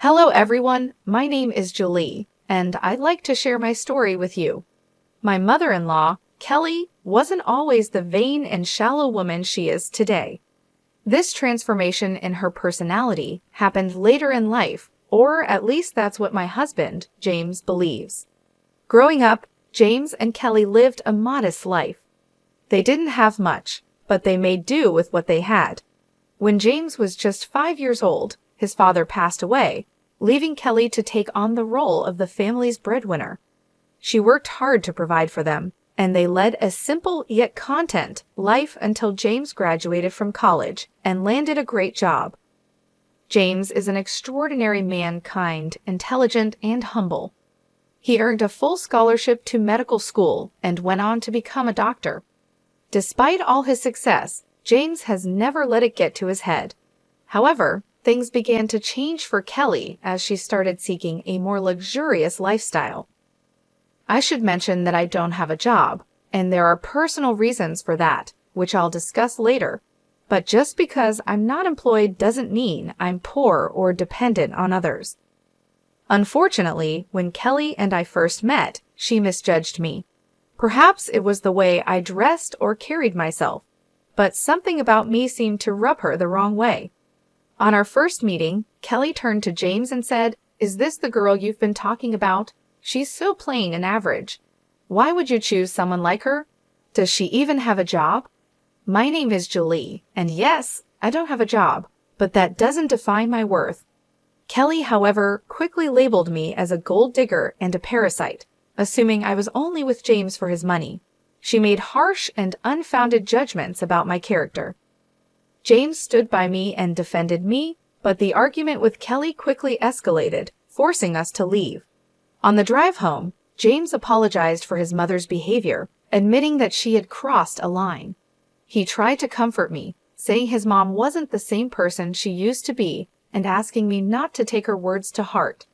Hello everyone, my name is Julie, and I'd like to share my story with you. My mother-in-law, Kelly, wasn't always the vain and shallow woman she is today. This transformation in her personality happened later in life, or at least that's what my husband, James, believes. Growing up, James and Kelly lived a modest life. They didn't have much, but they made do with what they had. When James was just 5 years old, his father passed away, leaving Kelly to take on the role of the family's breadwinner. She worked hard to provide for them, and they led a simple yet content life until James graduated from college and landed a great job. James is an extraordinary man, kind, intelligent, and humble. He earned a full scholarship to medical school and went on to become a doctor. Despite all his success, James has never let it get to his head. However, things began to change for Kelly as she started seeking a more luxurious lifestyle. I should mention that I don't have a job, and there are personal reasons for that, which I'll discuss later. But just because I'm not employed doesn't mean I'm poor or dependent on others. Unfortunately, when Kelly and I first met, she misjudged me. Perhaps it was the way I dressed or carried myself, but something about me seemed to rub her the wrong way. On our first meeting, Kelly turned to James and said, "Is this the girl you've been talking about? She's so plain and average. Why would you choose someone like her? Does she even have a job?" My name is Julie, and yes, I don't have a job, but that doesn't define my worth. Kelly, however, quickly labeled me as a gold digger and a parasite, assuming I was only with James for his money. She made harsh and unfounded judgments about my character. James stood by me and defended me, but the argument with Kelly quickly escalated, forcing us to leave. On the drive home, James apologized for his mother's behavior, admitting that she had crossed a line. He tried to comfort me, saying his mom wasn't the same person she used to be and asking me not to take her words to heart.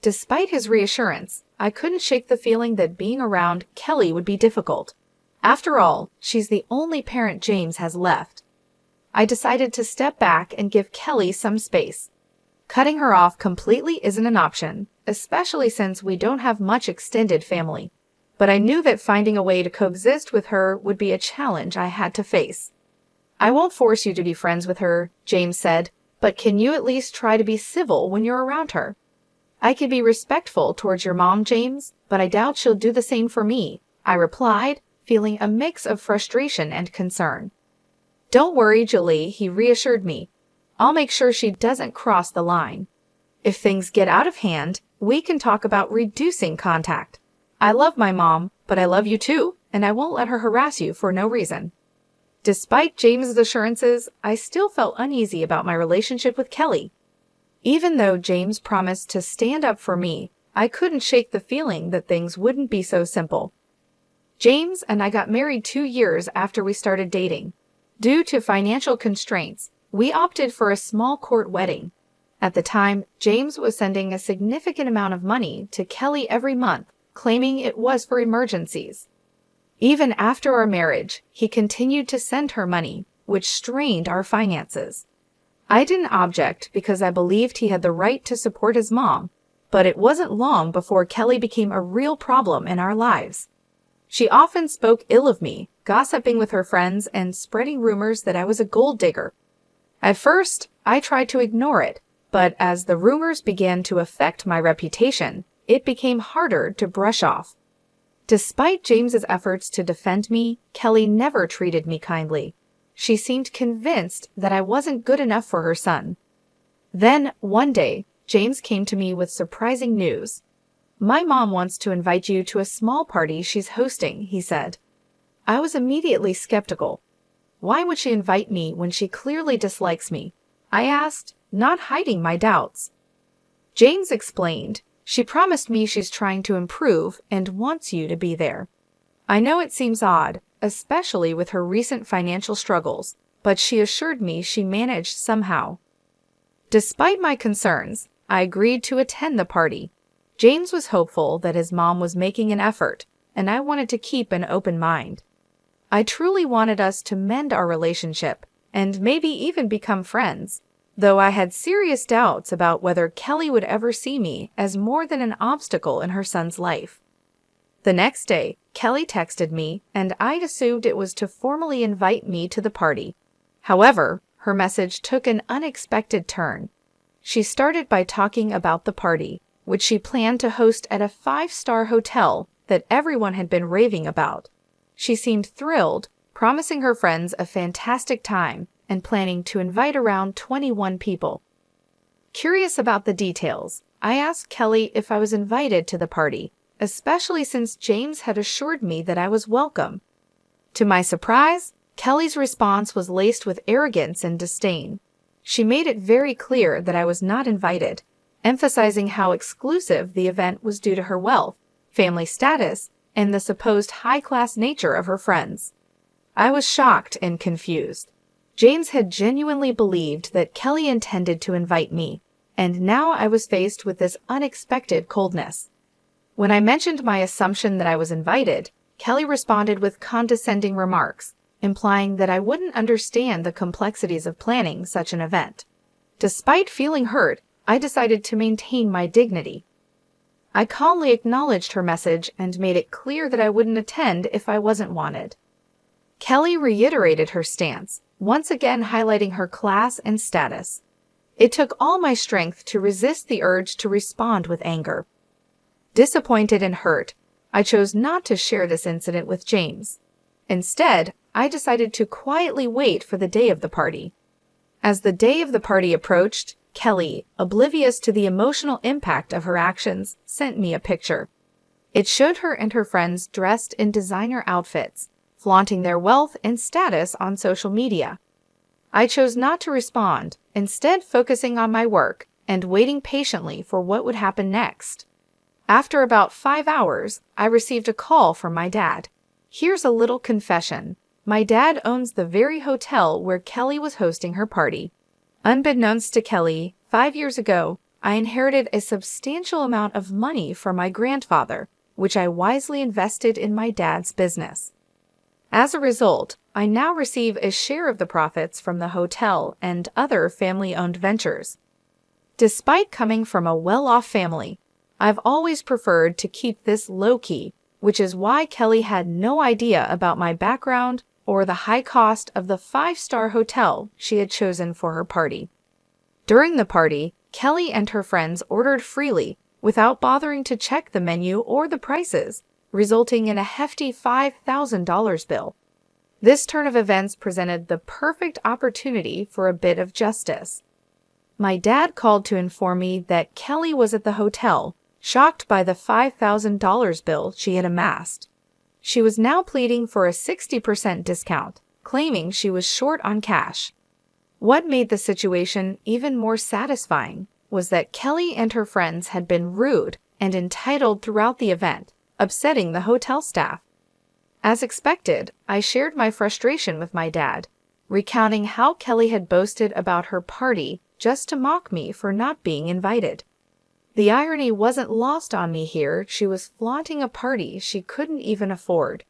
Despite his reassurance, I couldn't shake the feeling that being around Kelly would be difficult. After all, she's the only parent James has left. I decided to step back and give Kelly some space. Cutting her off completely isn't an option, especially since we don't have much extended family. But I knew that finding a way to coexist with her would be a challenge I had to face. "I won't force you to be friends with her," James said, "but can you at least try to be civil when you're around her?" "I can be respectful towards your mom, James, but I doubt she'll do the same for me," I replied, feeling a mix of frustration and concern. "Don't worry, Julie," he reassured me. "I'll make sure she doesn't cross the line. If things get out of hand, we can talk about reducing contact. I love my mom, but I love you too, and I won't let her harass you for no reason." Despite James's assurances, I still felt uneasy about my relationship with Kelly. Even though James promised to stand up for me, I couldn't shake the feeling that things wouldn't be so simple. James and I got married 2 years after we started dating. Due to financial constraints, we opted for a small court wedding. At the time, James was sending a significant amount of money to Kelly every month, claiming it was for emergencies. Even after our marriage, he continued to send her money, which strained our finances. I didn't object because I believed he had the right to support his mom, but it wasn't long before Kelly became a real problem in our lives. She often spoke ill of me, gossiping with her friends and spreading rumors that I was a gold digger. At first, I tried to ignore it, but as the rumors began to affect my reputation, it became harder to brush off. Despite James's efforts to defend me, Kelly never treated me kindly. She seemed convinced that I wasn't good enough for her son. Then, one day, James came to me with surprising news. "My mom wants to invite you to a small party she's hosting," he said. I was immediately skeptical. "Why would she invite me when she clearly dislikes me?" I asked, not hiding my doubts. James explained, "She promised me she's trying to improve and wants you to be there." I know it seems odd, especially with her recent financial struggles, but she assured me she managed somehow. Despite my concerns, I agreed to attend the party. James was hopeful that his mom was making an effort, and I wanted to keep an open mind. I truly wanted us to mend our relationship and maybe even become friends. though I had serious doubts about whether Kelly would ever see me as more than an obstacle in her son's life. The next day, Kelly texted me, and I'd assumed it was to formally invite me to the party. However, her message took an unexpected turn. She started by talking about the party, which she planned to host at a 5-star hotel that everyone had been raving about. She seemed thrilled, promising her friends a fantastic time and planning to invite around 21 people. Curious about the details, I asked Kelly if I was invited to the party, especially since James had assured me that I was welcome. To my surprise, Kelly's response was laced with arrogance and disdain. She made it very clear that I was not invited, emphasizing how exclusive the event was due to her wealth, family status, and the supposed high-class nature of her friends. I was shocked and confused. James had genuinely believed that Kelly intended to invite me, and now I was faced with this unexpected coldness. When I mentioned my assumption that I was invited, Kelly responded with condescending remarks, implying that I wouldn't understand the complexities of planning such an event. Despite feeling hurt, I decided to maintain my dignity. I calmly acknowledged her message and made it clear that I wouldn't attend if I wasn't wanted. Kelly reiterated her stance, once again highlighting her class and status. It took all my strength to resist the urge to respond with anger. Disappointed and hurt, I chose not to share this incident with James. Instead, I decided to quietly wait for the day of the party. As the day of the party approached, Kelly, oblivious to the emotional impact of her actions, sent me a picture. It showed her and her friends dressed in designer outfits, flaunting their wealth and status on social media. I chose not to respond, instead focusing on my work and waiting patiently for what would happen next. After about 5 hours, I received a call from my dad. Here's a little confession. My dad owns the very hotel where Kelly was hosting her party. Unbeknownst to Kelly, 5 years ago, I inherited a substantial amount of money from my grandfather, which I wisely invested in my dad's business. As a result, I now receive a share of the profits from the hotel and other family-owned ventures. Despite coming from a well-off family, I've always preferred to keep this low-key, which is why Kelly had no idea about my background or the high cost of the 5-star hotel she had chosen for her party. During the party, Kelly and her friends ordered freely without bothering to check the menu or the prices, resulting in a hefty $5,000 bill. This turn of events presented the perfect opportunity for a bit of justice. My dad called to inform me that Kelly was at the hotel, shocked by the $5,000 bill she had amassed. She was now pleading for a 60% discount, claiming she was short on cash. What made the situation even more satisfying was that Kelly and her friends had been rude and entitled throughout the event, upsetting the hotel staff. As expected, I shared my frustration with my dad, recounting how Kelly had boasted about her party just to mock me for not being invited. The irony wasn't lost on me here. She was flaunting a party she couldn't even afford.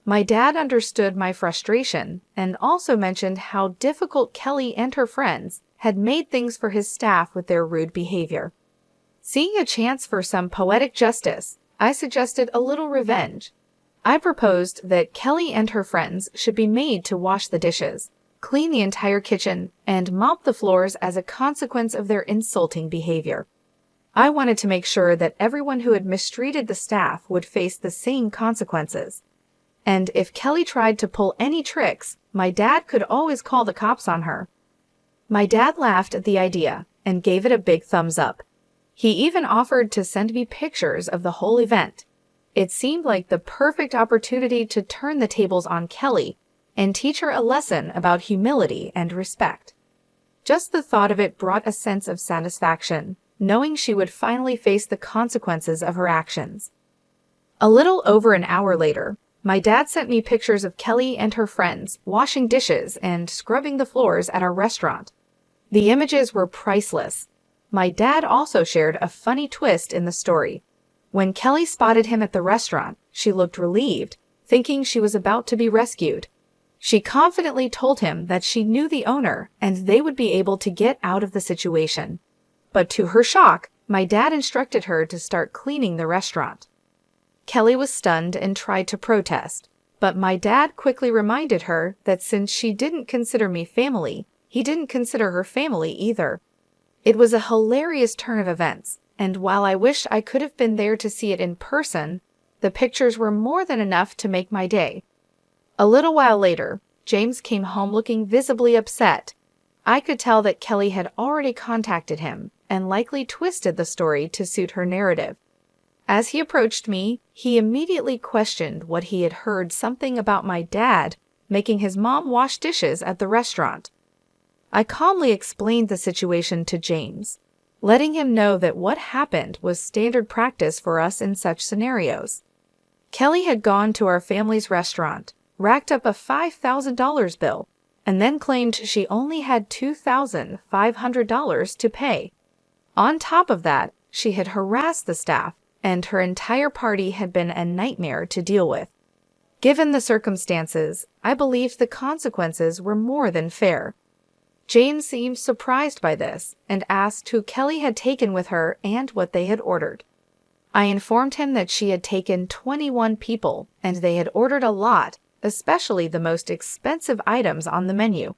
My dad understood my frustration and also mentioned how difficult Kelly and her friends had made things for his staff with their rude behavior. Seeing a chance for some poetic justice, I suggested a little revenge. I proposed that Kelly and her friends should be made to wash the dishes, clean the entire kitchen, and mop the floors as a consequence of their insulting behavior. I wanted to make sure that everyone who had mistreated the staff would face the same consequences. And if Kelly tried to pull any tricks, my dad could always call the cops on her. My dad laughed at the idea and gave it a big thumbs up. He even offered to send me pictures of the whole event. It seemed like the perfect opportunity to turn the tables on Kelly and teach her a lesson about humility and respect. Just the thought of it brought a sense of satisfaction, knowing she would finally face the consequences of her actions. A little over an hour later, my dad sent me pictures of Kelly and her friends washing dishes and scrubbing the floors at our restaurant. The images were priceless. My dad also shared a funny twist in the story. When Kelly spotted him at the restaurant, she looked relieved, thinking she was about to be rescued. She confidently told him that she knew the owner and they would be able to get out of the situation. But to her shock, my dad instructed her to start cleaning the restaurant. Kelly was stunned and tried to protest, but my dad quickly reminded her that since she didn't consider me family, he didn't consider her family either. It was a hilarious turn of events, and while I wish I could have been there to see it in person, the pictures were more than enough to make my day. A little while later, James came home looking visibly upset. I could tell that Kelly had already contacted him and likely twisted the story to suit her narrative. As he approached me, he immediately questioned what he had heard something about my dad making his mom wash dishes at the restaurant. I calmly explained the situation to James, letting him know that what happened was standard practice for us in such scenarios. Kelly had gone to our family's restaurant, racked up a $5,000 bill, and then claimed she only had $2,500 to pay. On top of that, she had harassed the staff, and her entire party had been a nightmare to deal with. Given the circumstances, I believed the consequences were more than fair. James seemed surprised by this and asked who Kelly had taken with her and what they had ordered. I informed him that she had taken 21 people and they had ordered a lot, especially the most expensive items on the menu.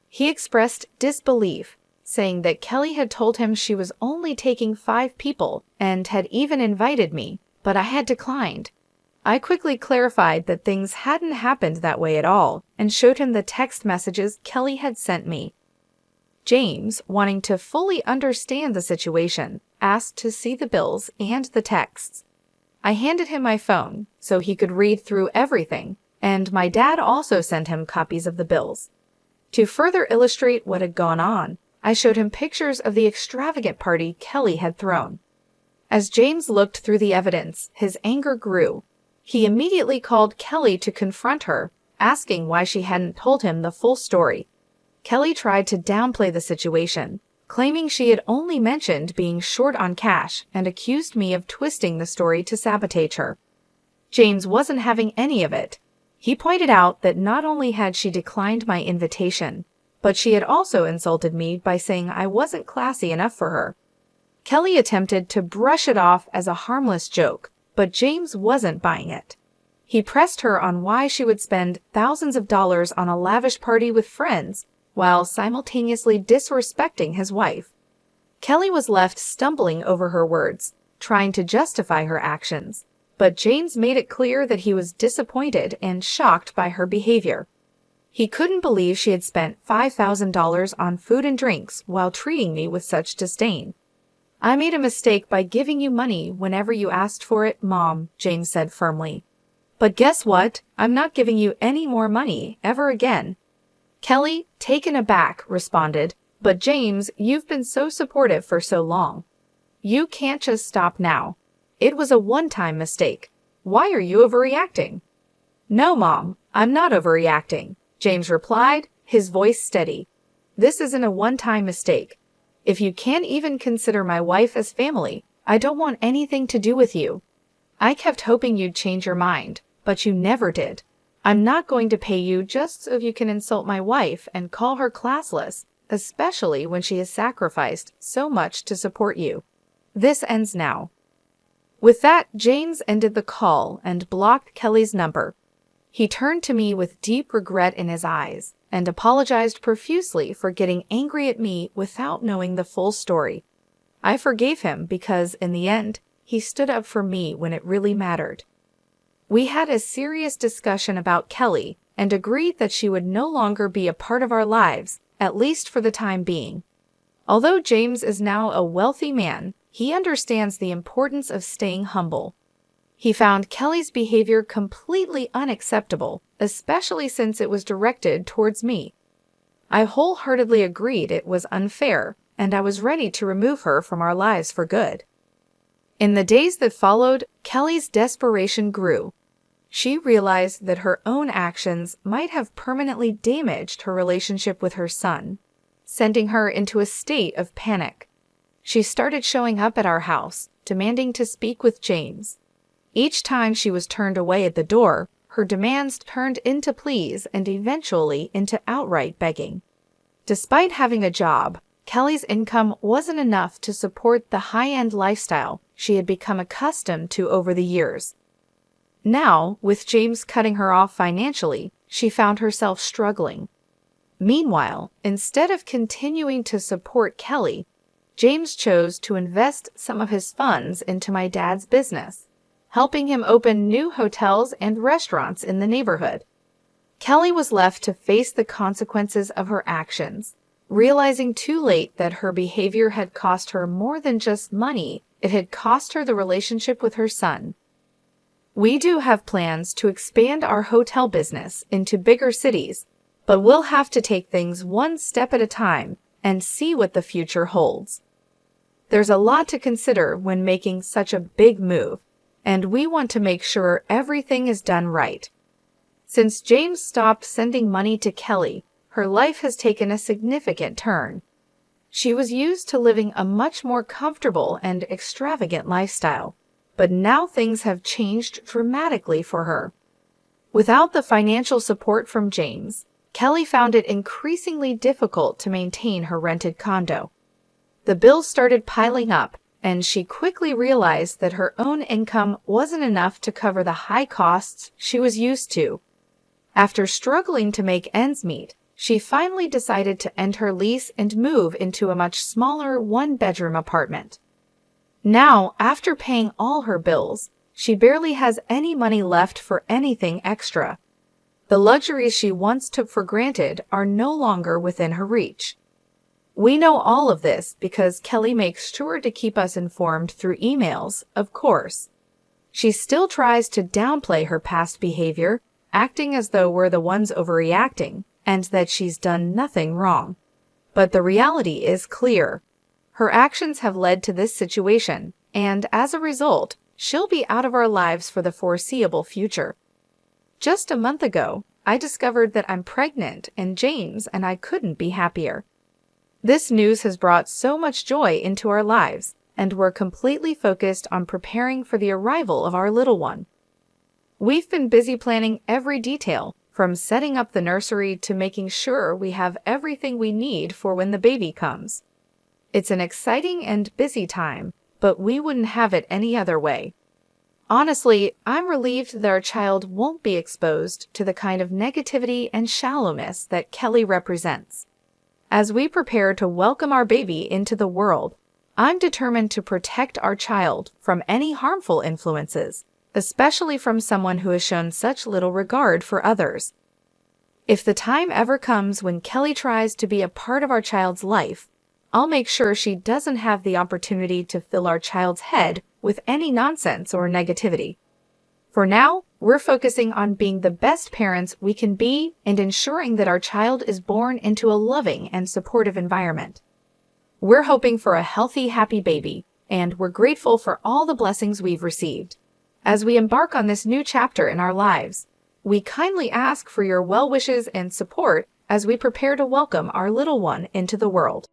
He expressed disbelief, saying that Kelly had told him she was only taking 5 people and had even invited me, but I had declined. I quickly clarified that things hadn't happened that way at all and showed him the text messages Kelly had sent me. James, wanting to fully understand the situation, asked to see the bills and the texts. I handed him my phone so he could read through everything, and my dad also sent him copies of the bills. To further illustrate what had gone on, I showed him pictures of the extravagant party Kelly had thrown. As James looked through the evidence, his anger grew. He immediately called Kelly to confront her, asking why she hadn't told him the full story. Kelly tried to downplay the situation, claiming she had only mentioned being short on cash and accused me of twisting the story to sabotage her. James wasn't having any of it. He pointed out that not only had she declined my invitation, but she had also insulted me by saying I wasn't classy enough for her. Kelly attempted to brush it off as a harmless joke, but James wasn't buying it. He pressed her on why she would spend thousands of dollars on a lavish party with friends while simultaneously disrespecting his wife. Kelly was left stumbling over her words, trying to justify her actions, but James made it clear that he was disappointed and shocked by her behavior. He couldn't believe she had spent $5,000 on food and drinks while treating me with such disdain. "I made a mistake by giving you money whenever you asked for it, Mom," James said firmly. "But guess what? I'm not giving you any more money ever again." Kelly, taken aback, responded, "But James, you've been so supportive for so long. You can't just stop now. It was a one-time mistake. Why are you overreacting?" "No, Mom, I'm not overreacting," James replied, his voice steady. "This isn't a one-time mistake. If you can't even consider my wife as family, I don't want anything to do with you. I kept hoping you'd change your mind, but you never did. I'm not going to pay you just so you can insult my wife and call her classless, especially when she has sacrificed so much to support you. This ends now." With that, James ended the call and blocked Kelly's number. He turned to me with deep regret in his eyes and apologized profusely for getting angry at me without knowing the full story. I forgave him because, in the end, he stood up for me when it really mattered. We had a serious discussion about Kelly and agreed that she would no longer be a part of our lives, at least for the time being. Although James is now a wealthy man, he understands the importance of staying humble. He found Kelly's behavior completely unacceptable, especially since it was directed towards me. I wholeheartedly agreed it was unfair, and I was ready to remove her from our lives for good. In the days that followed, Kelly's desperation grew. She realized that her own actions might have permanently damaged her relationship with her son, sending her into a state of panic. She started showing up at our house, demanding to speak with James. Each time she was turned away at the door, her demands turned into pleas and eventually into outright begging. Despite having a job, Kelly's income wasn't enough to support the high-end lifestyle she had become accustomed to over the years. Now, with James cutting her off financially, she found herself struggling. Meanwhile, instead of continuing to support Kelly, James chose to invest some of his funds into my dad's business, helping him open new hotels and restaurants in the neighborhood. Kelly was left to face the consequences of her actions, realizing too late that her behavior had cost her more than just money. It had cost her the relationship with her son. We do have plans to expand our hotel business into bigger cities, but we'll have to take things one step at a time and see what the future holds. There's a lot to consider when making such a big move, and we want to make sure everything is done right. Since James stopped sending money to Kelly, her life has taken a significant turn. She was used to living a much more comfortable and extravagant lifestyle, but now things have changed dramatically for her. Without the financial support from James, Kelly found it increasingly difficult to maintain her rented condo. The bills started piling up, and she quickly realized that her own income wasn't enough to cover the high costs she was used to. After struggling to make ends meet, she finally decided to end her lease and move into a much smaller one-bedroom apartment. Now, after paying all her bills, she barely has any money left for anything extra. The luxuries she once took for granted are no longer within her reach. We know all of this because Kelly makes sure to keep us informed through emails, of course. She still tries to downplay her past behavior, acting as though we're the ones overreacting and that she's done nothing wrong. But the reality is clear. Her actions have led to this situation, and as a result, she'll be out of our lives for the foreseeable future. Just a month ago, I discovered that I'm pregnant, and James and I couldn't be happier. This news has brought so much joy into our lives, and we're completely focused on preparing for the arrival of our little one. We've been busy planning every detail, from setting up the nursery to making sure we have everything we need for when the baby comes. It's an exciting and busy time, but we wouldn't have it any other way. Honestly, I'm relieved that our child won't be exposed to the kind of negativity and shallowness that Kelly represents. As we prepare to welcome our baby into the world, I'm determined to protect our child from any harmful influences, especially from someone who has shown such little regard for others. If the time ever comes when Kelly tries to be a part of our child's life, I'll make sure she doesn't have the opportunity to fill our child's head with any nonsense or negativity. For now, we're focusing on being the best parents we can be and ensuring that our child is born into a loving and supportive environment. We're hoping for a healthy, happy baby, and we're grateful for all the blessings we've received. As we embark on this new chapter in our lives, we kindly ask for your well wishes and support as we prepare to welcome our little one into the world.